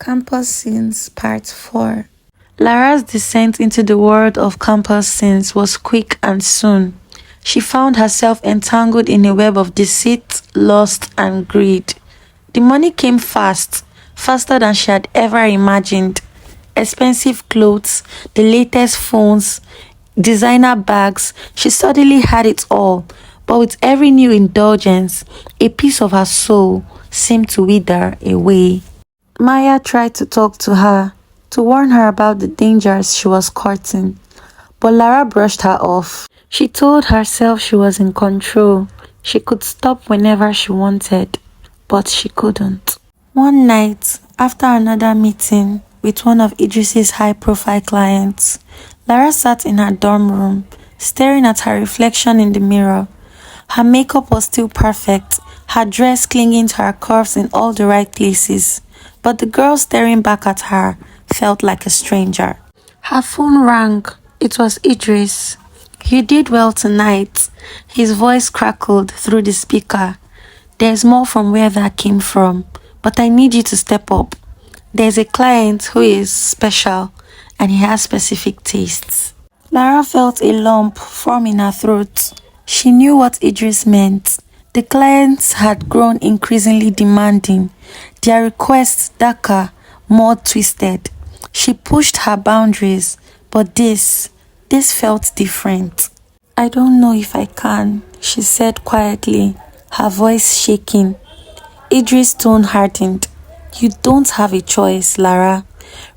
Campus Scenes Part 4. Lara's descent into the world of campus scenes was quick and soon. She found herself entangled in a web of deceit, lust, and greed. The money came fast, faster than she had ever imagined. Expensive clothes, the latest phones, designer bags, she suddenly had it all. But with every new indulgence, a piece of her soul seemed to wither away. Maya tried to talk to her, to warn her about the dangers she was courting, but Lara brushed her off. She told herself she was in control. She could stop whenever she wanted, but she couldn't. One night, after another meeting with one of Idris's high-profile clients, Lara sat in her dorm room, staring at her reflection in the mirror. Her makeup was still perfect, her dress clinging to her curves in all the right places. But the girl staring back at her felt like a stranger. Her phone rang. It was Idris. "You did well tonight." His voice crackled through the speaker. "There's more from where that came from, but I need you to step up. There's a client who is special, and he has specific tastes." Lara felt a lump form in her throat. She knew what Idris meant. The clients had grown increasingly demanding, their requests darker, more twisted. She pushed her boundaries, but this felt different. "I don't know if I can," she said quietly, her voice shaking. Idris' tone hardened. "You don't have a choice, Lara.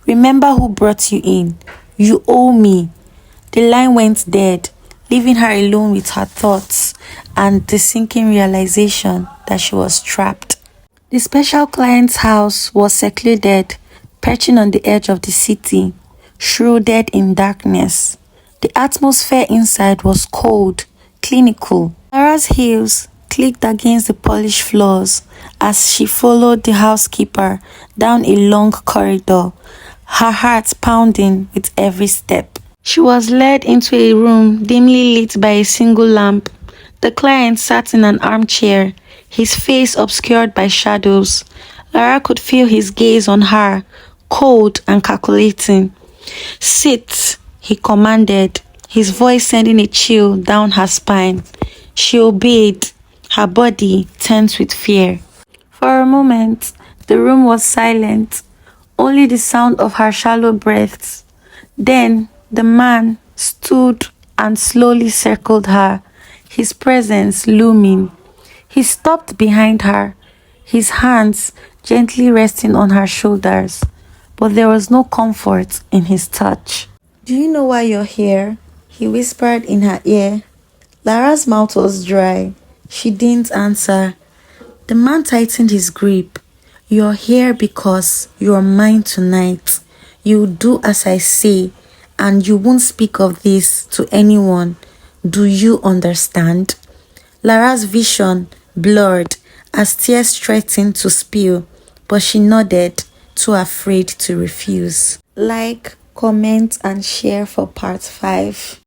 Remember who brought you in. You owe me." The line went dead, leaving her alone with her thoughts and the sinking realization that she was trapped. The special client's house was secluded, perching on the edge of the city, shrouded in darkness. The atmosphere inside was cold, clinical. Lara's heels clicked against the polished floors as she followed the housekeeper down a long corridor, her heart pounding with every step. She was led into a room dimly lit by a single lamp. The client sat in an armchair, his face obscured by shadows. Lara could feel his gaze on her, cold and calculating. "Sit," he commanded, his voice sending a chill down her spine. She obeyed, her body tense with fear. For a moment, the room was silent, only the sound of her shallow breaths. Then the man stood and slowly circled her, his presence looming. He stopped behind her, his hands gently resting on her shoulders, but there was no comfort in his touch. "Do you know why you're here?" he whispered in her ear. Lara's mouth was dry. She didn't answer. The man tightened his grip. "You're here because you're mine tonight. You'll do as I say, and you won't speak of this to anyone. Do you understand?" Lara's vision blurred as tears threatened to spill, but she nodded, too afraid to refuse. Like, comment, and share for part 5.